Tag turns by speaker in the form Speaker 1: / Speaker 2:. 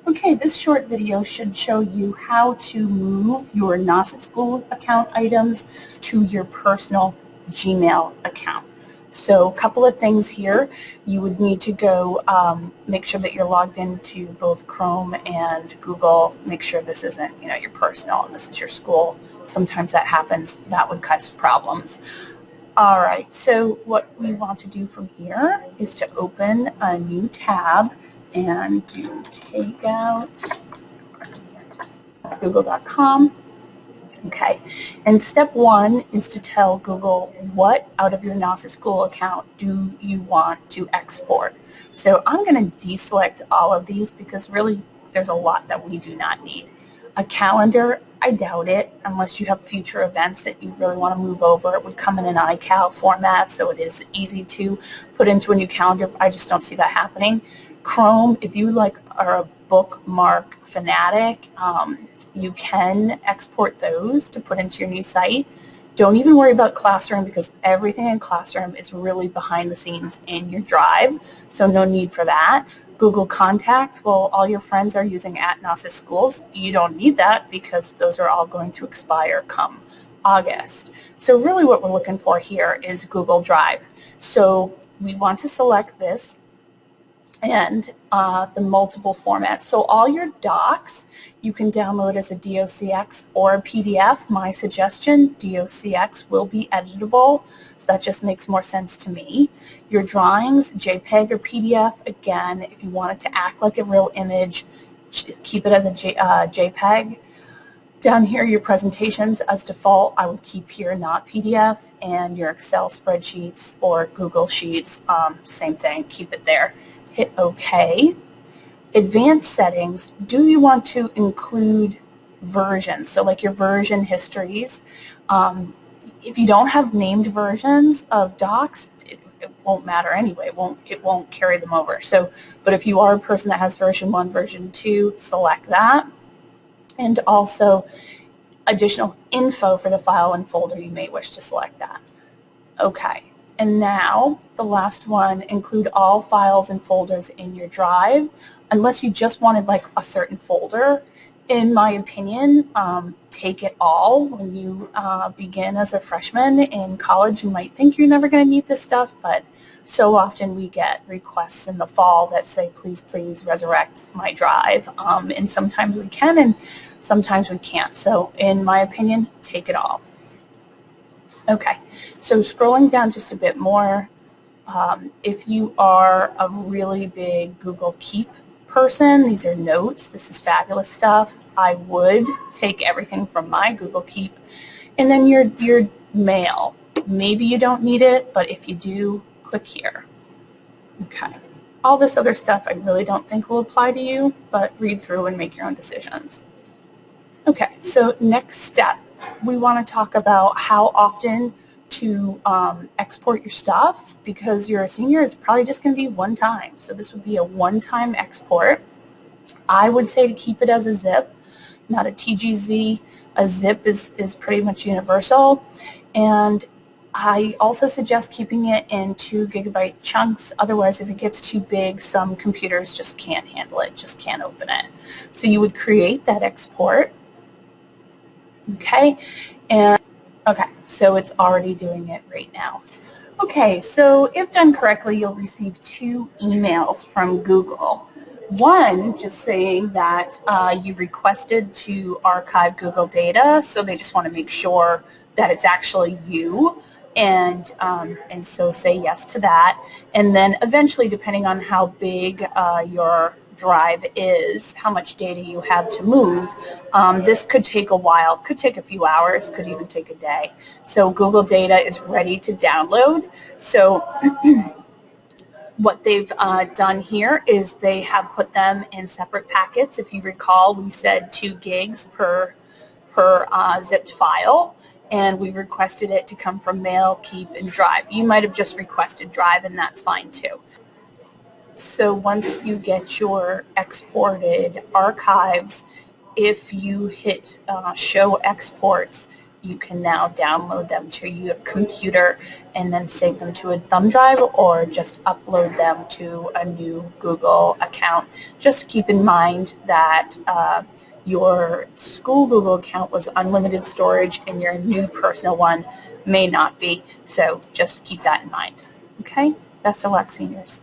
Speaker 1: Okay, this short video should show you how to move your Nauset School account items to your personal Gmail account. So a couple of things here. You would need to go make sure that you're logged into both Chrome and Google. Make sure this isn't, your personal and this is your school. Sometimes that happens. That would cause problems. All right, so what we want to do from here is to open a new tab and do Takeout, google.com. Okay, and step one is to tell Google what out of your Nauset School account do you want to export. So I'm going to deselect all of these because really there's a lot that we do not need. A calendar, I doubt it, unless you have future events that you really want to move over. It would come in an iCal format, so it is easy to put into a new calendar. I just don't see that happening. Chrome, if you are a bookmark fanatic, you can export those to put into your new site. Don't even worry about Classroom because everything in Classroom is really behind the scenes in your drive, so no need for that. Google Contacts, well, all your friends are using @Nauset Schools. You don't need that because those are all going to expire come August. So really what we're looking for here is Google Drive. So we want to select this and the multiple formats. So all your docs you can download as a docx or a PDF. My suggestion, docx will be editable, so that just makes more sense to me. Your drawings, JPEG or PDF, again, if you want it to act like a real image, keep it as a JPEG. Down here, your presentations as default, I would keep here, not PDF, and your Excel spreadsheets or Google Sheets, same thing, keep it there. Hit OK. Advanced settings, do you want to include versions? So like your version histories. If you don't have named versions of docs, it won't matter anyway. It won't carry them over. So, but if you are a person that has version 1, version 2, select that. And also additional info for the file and folder, you may wish to select that. Okay. And now, the last one, include all files and folders in your drive, unless you just wanted like a certain folder. In my opinion, take it all. When you begin as a freshman in college, you might think you're never going to need this stuff, but so often we get requests in the fall that say, please resurrect my drive. And sometimes we can and sometimes we can't. So in my opinion, take it all. Okay, so scrolling down just a bit more, if you are a really big Google Keep person, these are notes, this is fabulous stuff. I would take everything from my Google Keep. And then your mail, maybe you don't need it, but if you do, click here. Okay, all this other stuff I really don't think will apply to you, but read through and make your own decisions. Okay, so next step, we want to talk about how often to export your stuff. Because you're a senior, it's probably just going to be one time. So this would be a one-time export. I would say to keep it as a zip, not a TGZ. A zip is pretty much universal. And I also suggest keeping it in 2 GB chunks. Otherwise, if it gets too big, some computers just can't handle it, just can't open it. So you would create that export. Okay, and okay, so it's already doing it right now. Okay, so if done correctly, you'll receive 2 emails from Google. One just saying that you requested to archive Google data, so they just want to make sure that it's actually you, and so say yes to that. And then eventually, depending on how big your drive is, how much data you have to move, this could take a while, could take a few hours, could even take a day. So Google data is ready to download. So what they've done here is they have put them in separate packets. If you recall, we said 2 gigs per zipped file, and we requested it to come from Mail, Keep, and Drive. You might have just requested Drive, and that's fine too. So once you get your exported archives, if you hit show exports, you can now download them to your computer and then save them to a thumb drive or just upload them to a new Google account. Just keep in mind that your school Google account was unlimited storage and your new personal one may not be. So just keep that in mind. Okay? Best of luck, seniors.